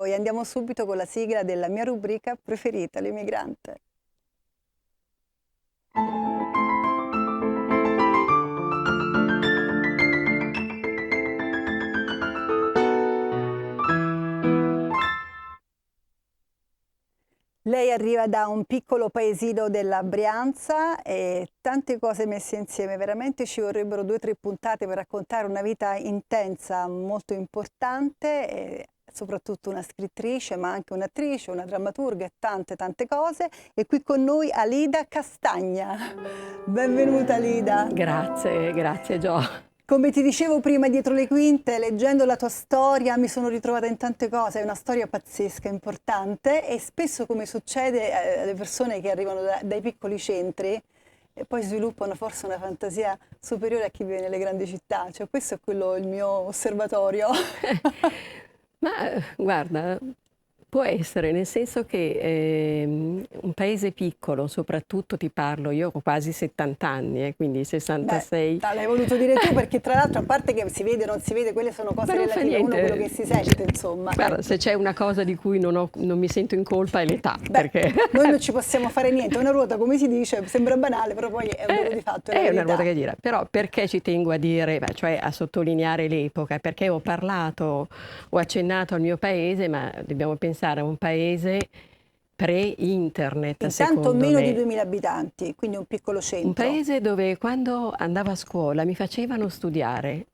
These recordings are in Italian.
E andiamo subito con la sigla della mia rubrica preferita, l'Emigrante. Lei arriva da un piccolo paesino della Brianza e tante cose messe insieme, veramente ci vorrebbero 2 o 3 puntate per raccontare una vita intensa, molto importante, e soprattutto una scrittrice, ma anche un'attrice, una drammaturga e tante cose. E qui con noi Alida Castagna. Benvenuta Alida. Grazie Gio. Come ti dicevo prima, dietro le quinte, leggendo la tua storia, mi sono ritrovata in tante cose. È una storia pazzesca, importante, e spesso, come succede alle persone che arrivano dai piccoli centri, e poi sviluppano forse una fantasia superiore a chi vive nelle grandi città. Cioè, questo è quello, il mio osservatorio. Ma guarda, può essere, nel senso che un paese piccolo, soprattutto ti parlo, io ho quasi 70 anni, quindi 66. L'hai voluto dire tu perché tra l'altro, a parte che si vede o non si vede, quelle sono cose Ma non fa relative a uno niente. quello che si sente, insomma. Guarda, se c'è una cosa di cui non mi sento in colpa è l'età, perché Noi non ci possiamo fare niente, una ruota, come si dice, sembra banale, però poi è un dato di fatto, è la una verità. ruota che gira. Però perché ci tengo a dire, cioè a sottolineare l'epoca? Perché ho accennato al mio paese, ma dobbiamo pensare a un paese pre-internet, Intanto secondo meno di me. 2000 abitanti, quindi un piccolo Un centro. paese dove quando andavo a scuola mi facevano studiare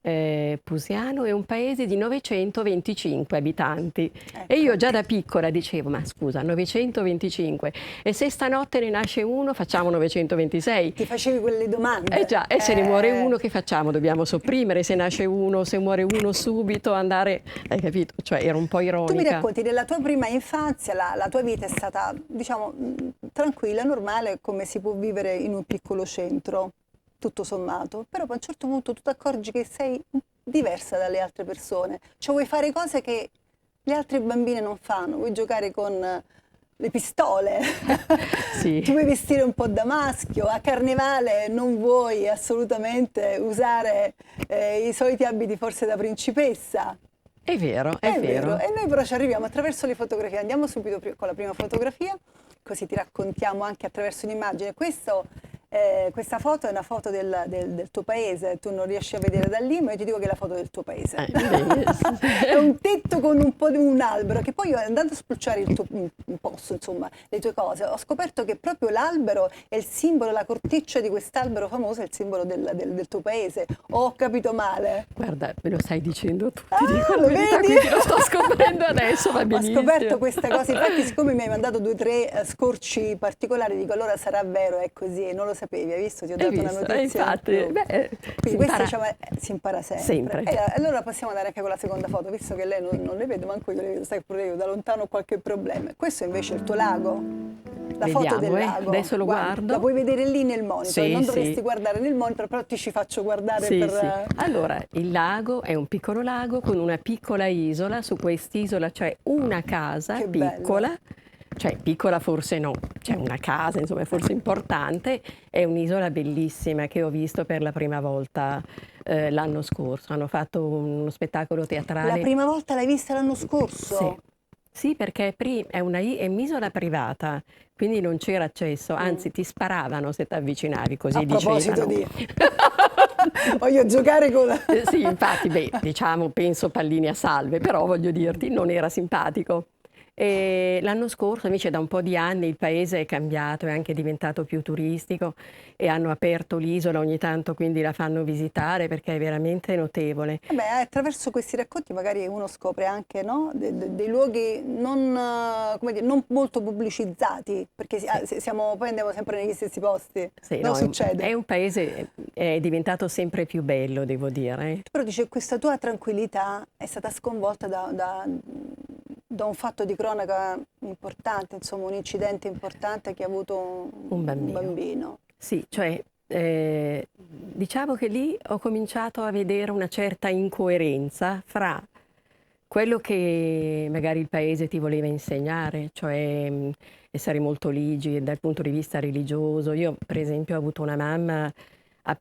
Pusiano, è un paese di 925 abitanti. Ecco. E io già da piccola dicevo, ma scusa, 925, e se stanotte ne nasce uno facciamo 926. Ti facevi quelle domande. Già, e se ne muore uno che facciamo? Dobbiamo sopprimere, se nasce uno, se muore uno subito andare, hai capito? Cioè era un po' ironica. Tu mi racconti della tua prima infanzia, la tua vita è stata, diciamo, tranquilla, normale, come si può vivere in un piccolo centro, tutto sommato. Però poi a un certo punto tu ti accorgi che sei diversa dalle altre persone. Cioè vuoi fare cose che le altre bambine non fanno, vuoi giocare con le pistole, Sì. ti vuoi vestire un po' da maschio, a carnevale non vuoi assolutamente usare i soliti abiti forse da principessa. È vero, è vero. E noi però ci arriviamo attraverso le fotografie. Andiamo subito con la prima fotografia, così ti raccontiamo anche attraverso un'immagine. Questa foto è una foto del tuo paese, tu non riesci a vedere da lì, ma io ti dico che è la foto del tuo paese. È un tetto con un po' di un albero, che poi io andando a spulciare un posto, insomma, le tue cose, ho scoperto che proprio l'albero è il simbolo, la corteccia di quest'albero famoso è il simbolo del tuo paese. Ho capito male? Guarda, me lo stai dicendo tu, ti dico la Lo verità, vedi? quindi lo sto scoprendo adesso, va benissimo. Ho scoperto questa cosa, infatti siccome mi hai mandato 2 o 3 scorci particolari, dico allora sarà vero, è così, non lo sapevi, hai visto? Ti ho dato una notizia. Infatti, quindi questo diciamo, si impara sempre. Sempre. Allora passiamo ad andare anche con la seconda foto, visto che lei non le vede, manco io le vedo, sai pure io da lontano ho qualche problema. Questo invece è il tuo lago, la foto del lago. Adesso lo guardo. La puoi vedere lì nel monitor, Sì, non dovresti guardare nel monitor, però ti ci faccio guardare sì, per... sì. Allora, il lago è un piccolo lago con una piccola isola, su quest'isola c'è una casa Che piccola. bello. Cioè piccola forse no, c'è una casa, insomma, è forse importante, è un'isola bellissima che ho visto per la prima volta l'anno scorso. Hanno fatto uno spettacolo teatrale. La prima volta l'hai vista l'anno scorso? Sì. Sì, perché è un'isola privata, quindi non c'era accesso, anzi ti sparavano se ti avvicinavi, così dicevano. A proposito di... Voglio giocare con... Sì, infatti, diciamo, penso palline a salve, però voglio dirti, non era simpatico. E l'anno scorso, invece, da un po' di anni il paese è cambiato, è anche diventato più turistico e hanno aperto l'isola ogni tanto, quindi la fanno visitare perché è veramente notevole. Vabbè, attraverso questi racconti magari uno scopre anche, no, dei luoghi non, come dire, non molto pubblicizzati, perché poi andiamo sempre negli stessi posti. Sì, Non no, succede. è un paese, è diventato sempre più bello, devo dire. Però dice, questa tua tranquillità è stata sconvolta da un fatto di cronaca importante, insomma un incidente importante che ha avuto un bambino. Sì, cioè diciamo che lì ho cominciato a vedere una certa incoerenza fra quello che magari il paese ti voleva insegnare, cioè essere molto ligi dal punto di vista religioso. Io per esempio ho avuto una mamma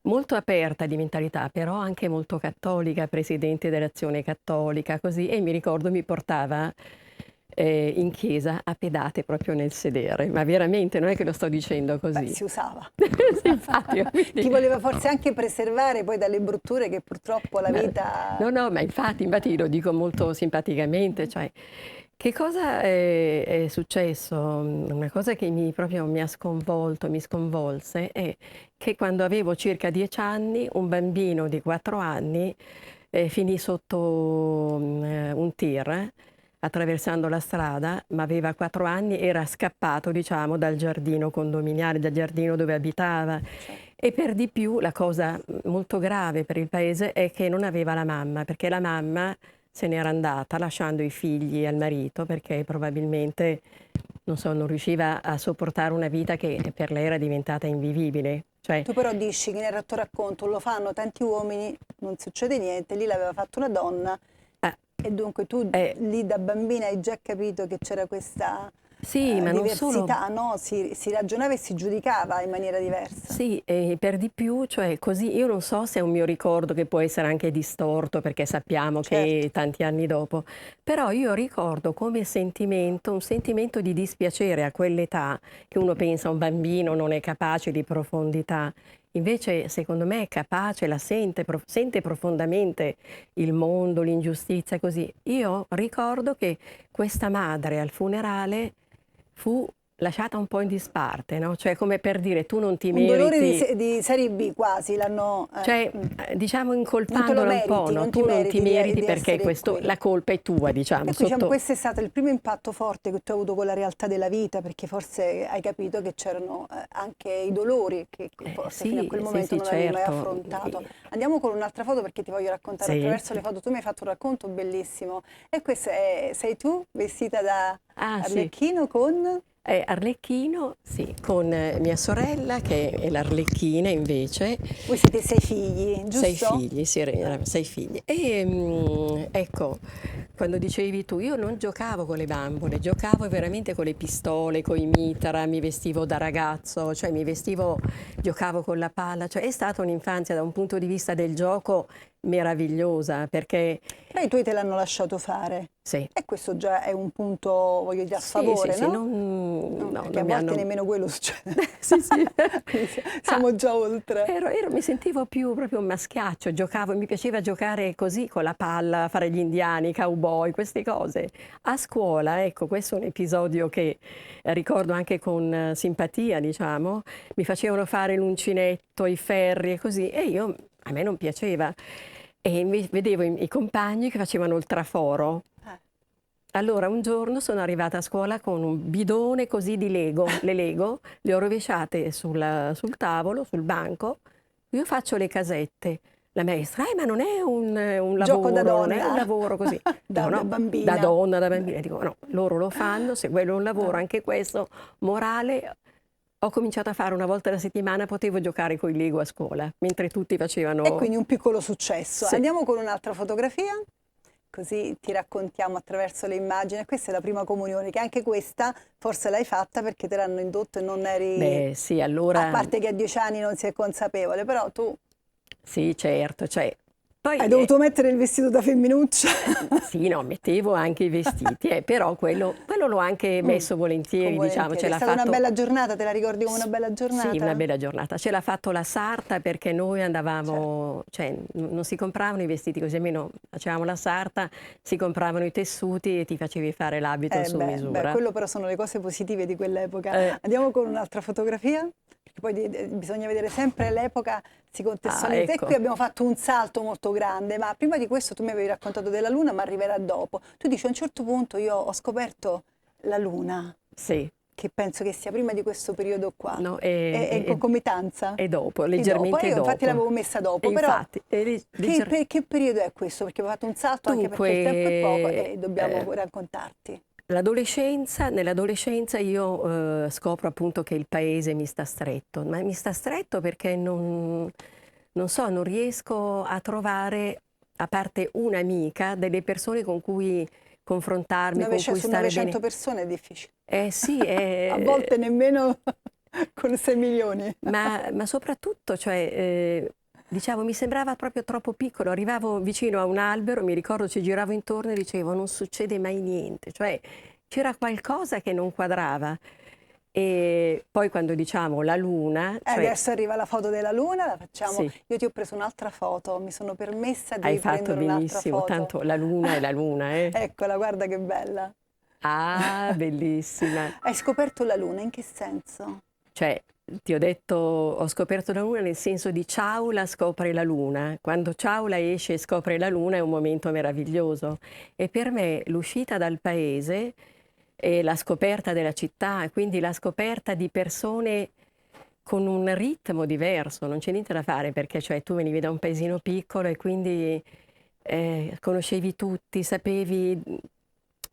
molto aperta di mentalità, però anche molto cattolica, presidente dell'Azione Cattolica, così, e mi ricordo mi portava in chiesa a pedate proprio nel sedere, ma veramente non è che lo sto dicendo Beh, così. si usava. Sì, infatti, quindi- Ti voleva forse anche preservare poi dalle brutture che purtroppo la Ma- vita... no, no, ma infatti lo dico molto simpaticamente, cioè, che cosa è successo? Una cosa che proprio mi ha sconvolto, mi sconvolse, è che quando avevo circa 10 anni, un bambino di 4 anni finì sotto un tir, attraversando la strada, ma aveva 4 anni, era scappato, diciamo, dal giardino condominiale, dal giardino dove abitava. Cioè, E per di più la cosa molto grave per il paese è che non aveva la mamma, perché la mamma se n'era andata lasciando i figli al marito, perché probabilmente, non so, non riusciva a sopportare una vita che per lei era diventata invivibile. Cioè, tu però dici che nel tuo racconto lo fanno tanti uomini, non succede niente, lì l'aveva fatto una donna eh, e dunque tu eh, lì da bambina hai già capito che c'era questa sì, ma non solo. diversità, no? Si ragionava e si giudicava in maniera diversa. Sì, e per di più, cioè così, io non so se è un mio ricordo che può essere anche distorto perché sappiamo Certo. che tanti anni dopo, però io ricordo come sentimento, un sentimento di dispiacere a quell'età, che uno pensa un bambino non è capace di profondità, invece secondo me è capace, sente profondamente il mondo, l'ingiustizia, così. Io ricordo che questa madre al funerale fu lasciata un po' in disparte, no? Cioè come per dire tu non ti Un dolore meriti, di serie B quasi, l'hanno... cioè diciamo Non te lo incolpandola un po', meriti, no? non ti Tu non ti meriti di perché essere qui. la colpa è tua, diciamo, E qui diciamo, sotto... questo è stato il primo impatto forte che tu hai avuto con la realtà della vita, perché forse hai capito che c'erano anche i dolori che forse fino a Sì, quel sì, momento sì, non avevi mai certo. affrontato. Andiamo con un'altra foto perché ti voglio raccontare Sì. attraverso le foto. Tu mi hai fatto un racconto bellissimo. E questa sei tu vestita da Ah, sì. Arlecchino con... Arlecchino, sì, con mia sorella che è l'Arlecchina invece, Voi siete 6 figli, sei giusto? figli, sì, sei figli. E ecco, quando dicevi tu, io non giocavo con le bambole, giocavo veramente con le pistole, con i mitra, mi vestivo da ragazzo, cioè giocavo con la palla, cioè è stata un'infanzia da un punto di vista del gioco meravigliosa, perché Però i tuoi te l'hanno lasciato fare. sì, E questo già è un punto, voglio dire, a sì, sì, favore, sì, no? No, perché a non mi volte hanno... nemmeno quello succede. Sì, sì. Quindi Ah, siamo già oltre. mi sentivo più proprio un maschiaccio, giocavo, mi piaceva giocare così con la palla, fare gli indiani, i cowboy, queste cose. A scuola, ecco, questo è un episodio che ricordo anche con simpatia, diciamo, mi facevano fare l'uncinetto, i ferri e così, a me non piaceva. E vedevo i compagni che facevano il traforo. Eh. Allora un giorno sono arrivata a scuola con un bidone così di Lego, le Lego, le ho rovesciate sul tavolo, sul banco, io faccio le casette. La maestra, ma non è un Gioco da lavoro, non è un donna, lavoro così. Dico da no, da bambina. donna, da bambina. Dico no, loro lo fanno, se quello è un lavoro, anche questo, morale. Ho cominciato a fare una volta alla settimana, potevo giocare con i Lego a scuola, mentre tutti E facevano... quindi un piccolo successo. Sì. Andiamo con un'altra fotografia, così ti raccontiamo attraverso le immagini. Questa è la prima comunione, che anche questa forse l'hai fatta perché te l'hanno indotto e non eri... Beh, sì, A allora... parte che a 10 anni non si è consapevole, però tu Sì, certo, cioè... Poi hai dovuto mettere il vestito da femminuccia. sì, no, mettevo anche i vestiti, però quello l'ho anche messo Con volentieri, diciamo, ce volentieri. È l'ha stata una fatto... bella giornata, te la ricordi come una bella Sì, una giornata? bella giornata. Ce l'ha fatto la sarta perché noi Certo. andavamo, cioè non si compravano i vestiti così, almeno facevamo la sarta, si compravano i tessuti e ti facevi fare l'abito su Beh, misura. quello però sono le cose positive di quell'epoca. Eh, Andiamo con un'altra fotografia, perché poi bisogna vedere sempre l'epoca, si contestualizza. E qui ecco, abbiamo fatto un salto molto grande, ma prima di questo tu mi avevi raccontato della Luna, ma arriverà dopo. Tu dici a un certo punto io ho scoperto la Luna, sì, che penso che sia prima di questo periodo qua. no, È in concomitanza? e dopo, E dopo, leggermente io infatti dopo. l'avevo messa E dopo, però infatti, che periodo è questo? Perché avevo fatto un salto anche perché il tempo è poco dunque, e dobbiamo raccontarti. nell'adolescenza io scopro appunto che il paese mi sta stretto, ma mi sta stretto perché non so, non riesco a trovare, a parte un'amica, delle persone con cui confrontarmi, con cui Su stare 900 bene. persone è difficile. Sì, A volte nemmeno con 6 milioni. ma soprattutto, cioè, diciamo, mi sembrava proprio troppo piccolo. Arrivavo vicino a un albero, mi ricordo ci giravo intorno e dicevo non succede mai niente. Cioè, c'era qualcosa che non quadrava. E poi quando diciamo la luna, cioè, Adesso arriva la foto della luna, la facciamo. sì, Io ti ho preso un'altra foto, mi sono permessa di hai fatto prendere un'altra benissimo, foto. tanto la luna è la luna, eh? Eccola, guarda che bella. Ah, bellissima. Hai scoperto la luna, in che senso? Cioè, ti ho detto, ho scoperto la luna nel senso di Ciaula scopre la luna. Quando Ciaula esce e scopre la luna è un momento meraviglioso. E per me l'uscita dal paese e la scoperta della città, e quindi la scoperta di persone con un ritmo diverso, non c'è niente da fare perché cioè, tu venivi da un paesino piccolo e quindi conoscevi tutti, sapevi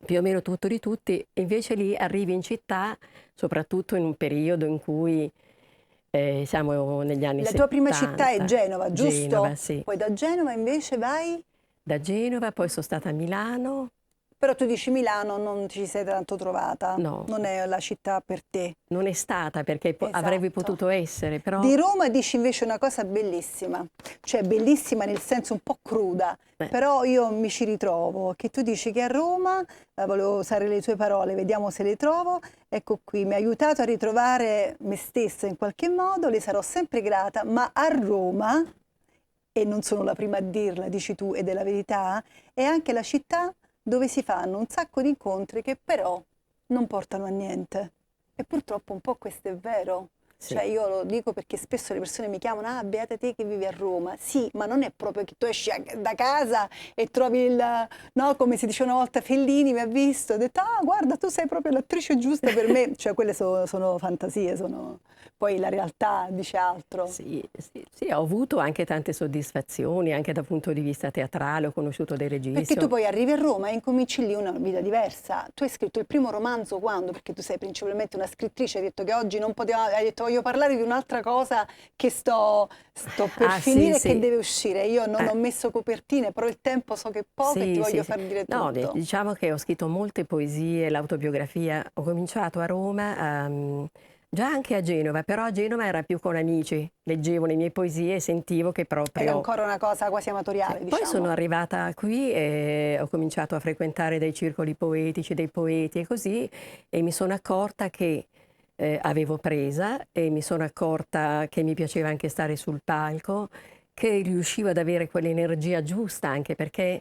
più o meno tutto di tutti, e invece lì arrivi in città, soprattutto in un periodo in cui siamo negli anni La tua prima città è 70. Genova, Genova, giusto? sì. Poi da Genova invece vai? Da Genova, poi sono stata a Milano. Però tu dici Milano non ci sei tanto trovata, No, non è la città per te. non è stata perché avrebbe Esatto. potuto essere, però Di Roma dici invece una cosa bellissima, cioè bellissima nel senso un po' cruda, però io mi ci ritrovo, che tu dici che a Roma, volevo usare le tue parole, vediamo se le trovo, ecco qui, mi ha aiutato a ritrovare me stessa in qualche modo, le sarò sempre grata, ma a Roma, e non sono la prima a dirla, dici tu, ed è la verità, è anche la città dove si fanno un sacco di incontri che però non portano a niente. E purtroppo un po' questo è vero. sì. Cioè io lo dico perché spesso le persone mi chiamano, ah beata te che vivi a Roma. Sì, ma non è proprio che tu esci da casa e trovi il, no, come si dice una volta, Fellini mi ha visto, ha detto, ah guarda tu sei proprio l'attrice giusta per me. Cioè quelle sono fantasie, poi la realtà dice altro. Sì, sì, sì, ho avuto anche tante soddisfazioni, anche dal punto di vista teatrale, ho conosciuto dei registi. Perché tu poi arrivi a Roma e incominci lì una vita diversa. Tu hai scritto il primo romanzo quando? Perché tu sei principalmente una scrittrice, hai detto che oggi non poteva, hai detto voglio parlare di un'altra cosa che sto per finire e sì, che sì. deve uscire. Io non ho messo copertine, però il tempo so che è poco e ti Sì, voglio sì, sì. far dire No, tutto. diciamo che ho scritto molte poesie, l'autobiografia. Ho cominciato a Roma, già anche a Genova, però a Genova era più con amici. Leggevo le mie poesie e sentivo che Era proprio... ancora una cosa quasi Sì. amatoriale, Poi sono diciamo. arrivata qui e ho cominciato a frequentare dei circoli poetici, dei poeti e così, e mi sono accorta che avevo presa e mi sono accorta che mi piaceva anche stare sul palco, che riuscivo ad avere quell'energia giusta, anche perché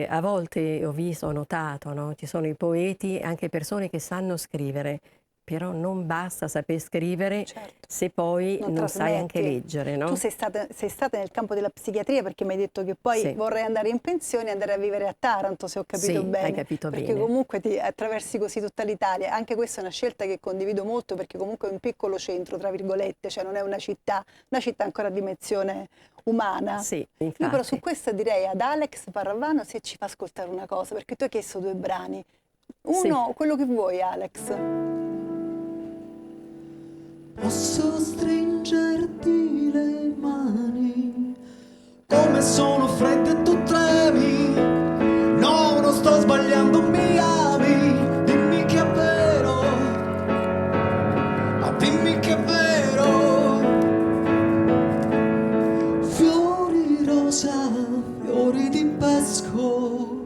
a volte ho visto, ho notato, no? Ci sono i poeti e anche persone che sanno scrivere, però non basta saper scrivere Certo. se poi Non non sai anche trasmetti. leggere, Tu no? sei stata nel campo della psichiatria perché mi hai detto che poi Sì, vorrei andare in pensione e andare a vivere a Taranto, se ho capito sì, hai bene, capito perché bene. comunque ti attraversi così tutta l'Italia. Anche questa è una scelta che condivido molto perché comunque è un piccolo centro, tra virgolette, cioè non è una città ancora a dimensione umana. Sì, Io però su infatti. questo direi ad Alex Parravano se ci fa ascoltare una cosa, perché tu hai chiesto due brani. Sì. Uno, quello che vuoi, Alex. Posso stringerti le mani, come sono fredde e tu tremi. No, non sto sbagliando, mi ami, dimmi che è vero, ma dimmi che è vero. Fiori rosa, fiori di pesco,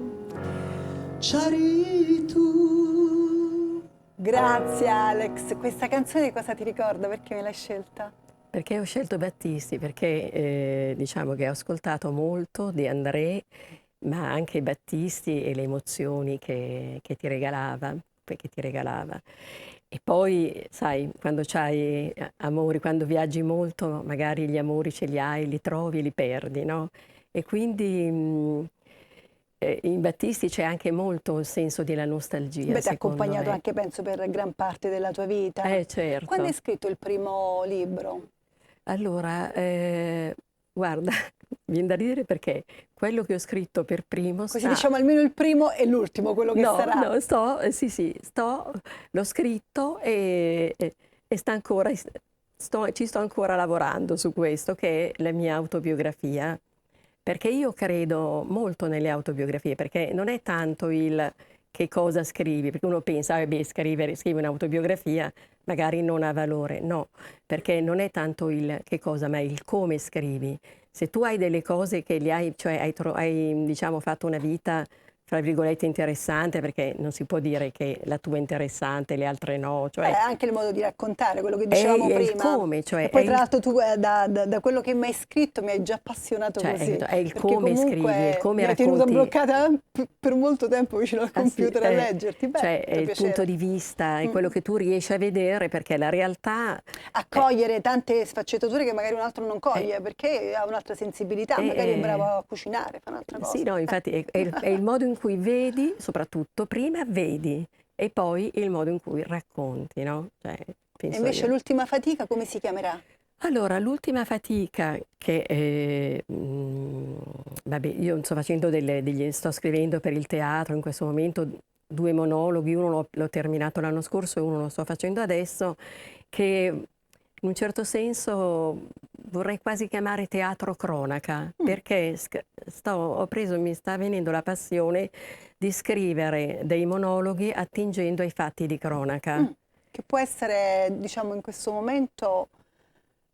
c'eri tu. Grazie Alex, questa canzone cosa ti ricorda? Perché me l'hai scelta? Perché ho scelto Battisti? Perché diciamo che ho ascoltato molto di André, ma anche Battisti e le emozioni che ti regalava, che ti regalava. E poi, sai, quando c'hai amori, quando viaggi molto, magari gli amori ce li hai, li trovi e li perdi, no? E quindi in Battisti c'è anche molto un senso della nostalgia, Beh, ti ha secondo accompagnato me. anche, penso, per gran parte della tua vita. Quando hai Certo. scritto il primo libro? Allora, guarda, viene da ridere perché quello che ho scritto per primo Così sta... diciamo almeno il primo e l'ultimo, quello che No, sarà. no, sì, sì, l'ho scritto e sta ancora, ci sto ancora lavorando su questo, che è la mia autobiografia. Perché io credo molto nelle autobiografie, perché non è tanto il che cosa scrivi, perché uno pensa, ah, beh, scrivi un'autobiografia, magari non ha valore. No, perché non è tanto il che cosa, ma il come scrivi. Se tu hai delle cose che li hai, cioè hai diciamo, fatto una vita fra virgolette, interessante, perché non si può dire che la tua è interessante e le altre no. Cioè, anche il modo di raccontare, quello che dicevamo è prima. il come, cioè E poi tra l'altro tu da quello che mi hai scritto mi hai già appassionato cioè, così. è il Perché come scrivi, comunque il come mi hai tenuto racconti. bloccata per molto tempo vicino al computer a sì, leggerti. Beh, cioè, è fa il piacere. punto di vista, è quello che tu riesci a vedere, perché la realtà A cogliere tante sfaccettature che magari un altro non coglie, perché ha un'altra sensibilità, magari è bravo a cucinare, fa un'altra cosa. sì, no, infatti è il modo in cui vedi, soprattutto, prima vedi e poi il modo in cui racconti, no? Cioè, E penso invece io. l'ultima fatica come si chiamerà? Allora, l'ultima fatica che, vabbè, io sto facendo sto scrivendo per il teatro in questo momento 2 monologhi, uno l'ho terminato l'anno scorso e uno lo sto facendo adesso, che in un certo senso vorrei quasi chiamare teatro cronaca, perché mi sta venendo la passione di scrivere dei monologhi attingendo ai fatti di cronaca. Che può essere, diciamo, in questo momento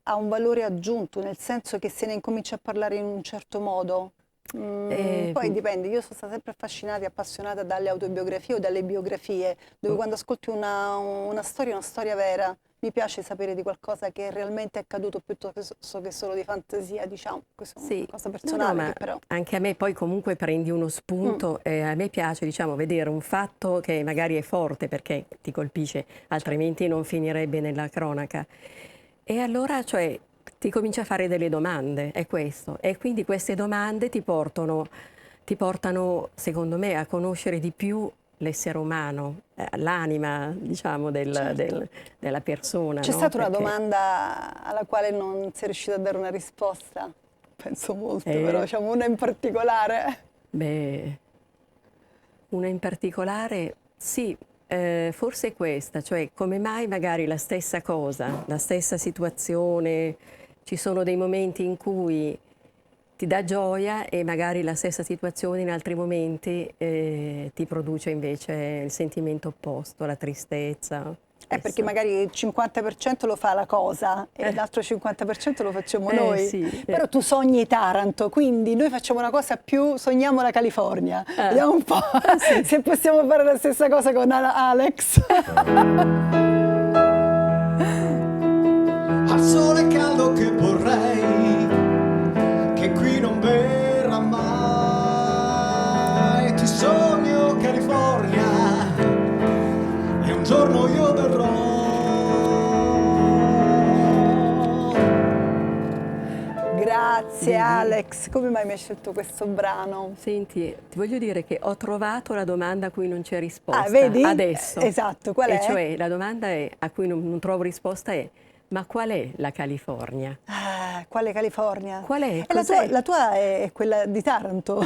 ha un valore aggiunto, nel senso che se ne incomincia a parlare in un certo modo. Poi dipende, io sono stata sempre affascinata e appassionata dalle autobiografie o dalle biografie, dove quando ascolti una storia vera, mi piace sapere di qualcosa che realmente è accaduto piuttosto che solo di fantasia, diciamo. Questa è una cosa personale, ma che però... anche a me poi comunque prendi uno spunto e a me piace, diciamo, vedere un fatto che magari è forte perché ti colpisce, altrimenti non finirebbe nella cronaca. E allora, cioè, ti cominci a fare delle domande, è questo. E quindi queste domande ti portano, secondo me, a conoscere di più l'essere umano, l'anima, diciamo, della persona. C'è no? stata una Perché- domanda alla quale non sei riuscita a dare una risposta? Penso molto, però diciamo una in particolare. Beh, una in particolare, sì, forse questa, cioè come mai magari la stessa cosa, la stessa situazione, ci sono dei momenti in cui ti dà gioia e magari la stessa situazione in altri momenti ti produce invece il sentimento opposto, la tristezza. Perché magari il 50% lo fa la cosa e l'altro 50% lo facciamo noi. Sì, Però tu sogni Taranto, quindi noi facciamo una cosa più, sogniamo la California. Vediamo un po' se possiamo fare la stessa cosa con Alex. Al sole caldo che vorrei, che qui non verrà mai. Ti sogno California e un giorno io verrò. Grazie Alex, come mai mi hai scelto questo brano? Senti, ti voglio dire che ho trovato la domanda a cui non c'è risposta. Vedi? Adesso. Esatto, qual è? E cioè la domanda a cui non trovo risposta è: ma qual è la California? Quale California? Qual è? La tua è quella di Taranto.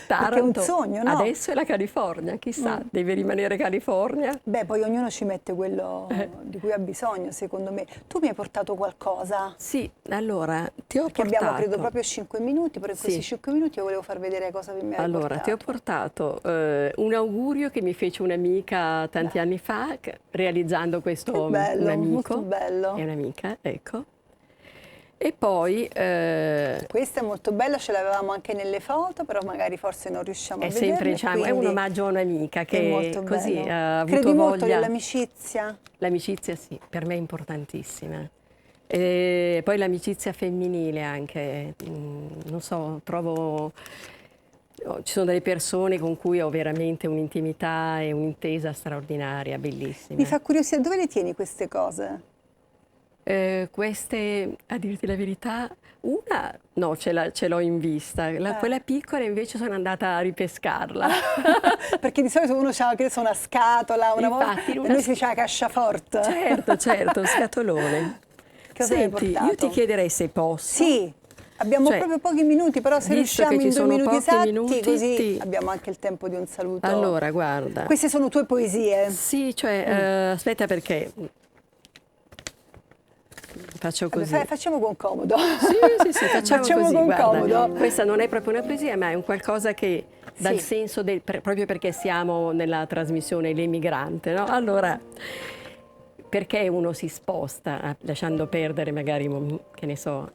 Perché è un sogno, no? Adesso è la California, chissà, deve rimanere California? Beh, poi ognuno ci mette quello di cui ha bisogno, secondo me. Tu mi hai portato qualcosa? Sì, allora, ti ho Perché portato... abbiamo, credo, proprio 5 minuti, però in questi 5 minuti io volevo far vedere cosa mi hai Allora, ti ho portato un augurio che mi fece un'amica tanti anni fa, realizzando questo... Che bello, un amico. molto bello. È un'amica, ecco. E poi... Questa è molto bella, ce l'avevamo anche nelle foto, però magari forse non riusciamo a vederla. È sempre, diciamo, è un omaggio a un'amica che così ha avuto Credi molto voglia... nell'amicizia? L'amicizia sì, per me è importantissima. E poi l'amicizia femminile anche, non so, trovo... Ci sono delle persone con cui ho veramente un'intimità e un'intesa straordinaria, bellissima. Mi fa curiosità, dove le tieni queste cose? Queste, a dirti la verità, una no, ce l'ho in vista, quella piccola invece sono andata a ripescarla. Perché di solito uno ha, che ne so, una scatola, una Infatti, volta, e noi si diceva casciaforte. Certo, scatolone. Cosa hai Senti, portato? io ti chiederei se posso. Sì, abbiamo Cioè, proprio pochi minuti, però se visto riusciamo che in ci 2 sono minuti pochi esatti, minuti, così abbiamo anche il tempo di un saluto. Allora, guarda. Queste sono tue poesie? Sì, cioè, aspetta perché... Faccio così. Vabbè, facciamo con comodo. Sì, facciamo così, con guarda. comodo. Questa non è proprio una poesia, ma è un qualcosa che dà il senso proprio perché siamo nella trasmissione L'Emigrante, no? Allora, perché uno si sposta, lasciando perdere magari, che ne so,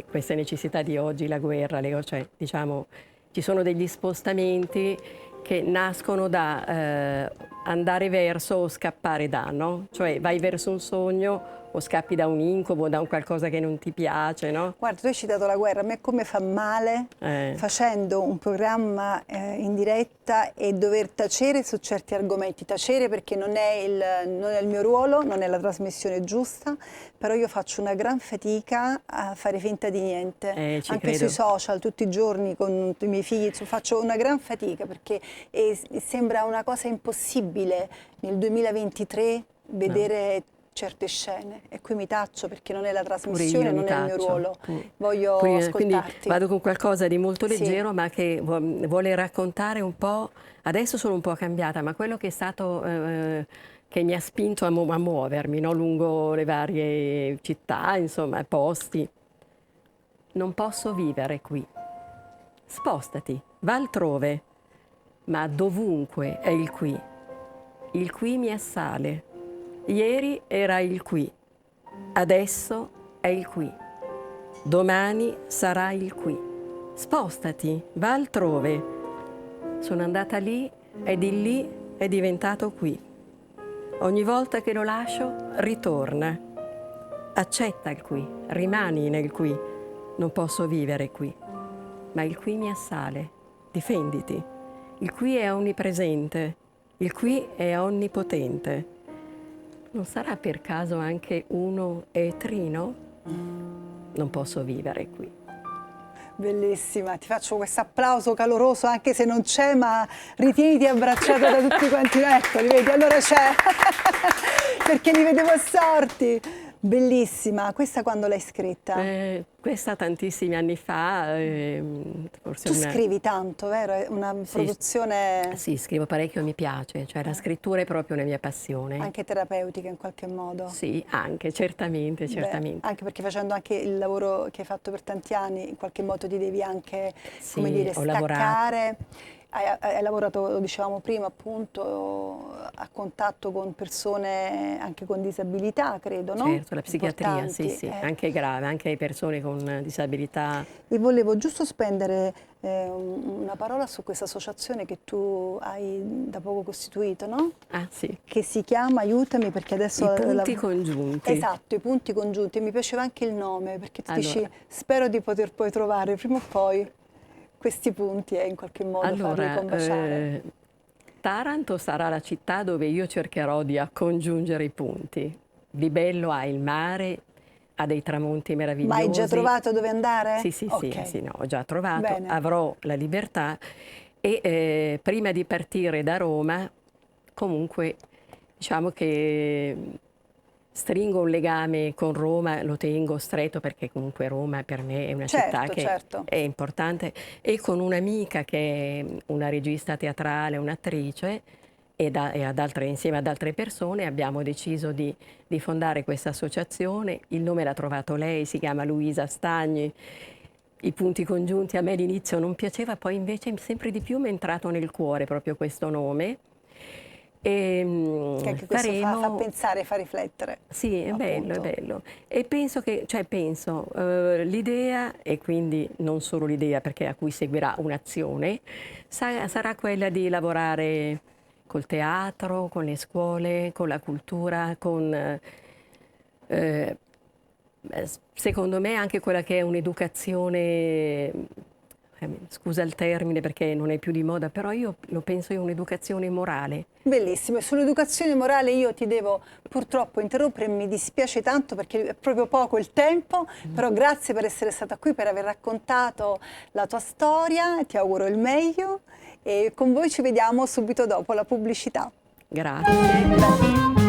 queste necessità di oggi, la guerra, cioè, diciamo, ci sono degli spostamenti che nascono da andare verso o scappare da, no? Cioè vai verso un sogno o scappi da un incubo, da un qualcosa che non ti piace, no? Guarda, tu hai citato la guerra, a me come fa male facendo un programma in diretta e dover tacere su certi argomenti, tacere perché non è il mio ruolo, non è la trasmissione giusta, però io faccio una gran fatica a fare finta di niente, anche credo. sui social, tutti i giorni con i miei figli, faccio una gran fatica perché sembra una cosa impossibile nel 2023 vedere certe scene e qui mi taccio perché non è la trasmissione, non è il mio ruolo, voglio ascoltarti. Quindi vado con qualcosa di molto leggero, ma che vuole raccontare un po', adesso sono un po' cambiata, ma quello che è stato, che mi ha spinto a muovermi, no? Lungo le varie città, insomma, posti. Non posso vivere qui. Spostati, va altrove, ma dovunque è il qui. Il qui mi assale. Ieri era il qui, adesso è il qui, domani sarà il qui. Spostati, va altrove. Sono andata lì e di lì è diventato qui. Ogni volta che lo lascio, ritorna. Accetta il qui, rimani nel qui. Non posso vivere qui, ma il qui mi assale. Difenditi. Il qui è onnipresente, il qui è onnipotente. Non sarà per caso anche uno e trino? Non posso vivere qui. Bellissima, ti faccio questo applauso caloroso anche se non c'è, ma ritieniti abbracciata da tutti quanti. Ecco, li vedi, allora c'è, perché li vedevo assorti. Bellissima, questa quando l'hai scritta? Questa tantissimi anni fa. Forse tu scrivi tanto, vero? È una produzione... Sì, scrivo parecchio, mi piace, cioè la scrittura è proprio una mia passione. Anche terapeutica in qualche modo? Sì, anche, certamente, certamente. Beh, anche perché facendo anche il lavoro che hai fatto per tanti anni, in qualche modo ti devi anche, come dire, staccare. Hai lavorato, lo dicevamo prima, appunto, a contatto con persone anche con disabilità, credo, no? Certo, la psichiatria, sì, anche grave, anche persone con disabilità. E volevo giusto spendere una parola su questa associazione che tu hai da poco costituito, no? Ah, sì. Che si chiama, aiutami perché adesso... I punti congiunti. Esatto, i punti congiunti. Mi piaceva anche il nome, perché tu dici, spero di poter poi trovare prima o poi questi punti e in qualche modo farli combaciare. Taranto sarà la città dove io cercherò di congiungere i punti. Di bello ha il mare, ha dei tramonti meravigliosi. Ma hai già trovato dove andare? Sì, Okay. sì, no, ho già trovato. Bene. Avrò la libertà e prima di partire da Roma, comunque, diciamo che stringo un legame con Roma, lo tengo stretto perché comunque Roma per me è una città che è importante, e con un'amica che è una regista teatrale, un'attrice, insieme ad altre persone abbiamo deciso di fondare questa associazione. Il nome l'ha trovato lei, si chiama Luisa Stagni. I punti congiunti a me all'inizio non piaceva, poi invece sempre di più mi è entrato nel cuore proprio questo nome. Che anche questo fa pensare, fa riflettere. Sì, è bello, è bello. E penso che, l'idea, e quindi non solo l'idea perché a cui seguirà un'azione, sarà quella di lavorare col teatro, con le scuole, con la cultura, con... secondo me anche quella che è un'educazione, scusa il termine perché non è più di moda, però io lo penso è un'educazione morale. Bellissimo, e sull'educazione morale io ti devo purtroppo interrompere, mi dispiace tanto perché è proprio poco il tempo, però grazie per essere stata qui, per aver raccontato la tua storia, ti auguro il meglio e con voi ci vediamo subito dopo la pubblicità. Grazie.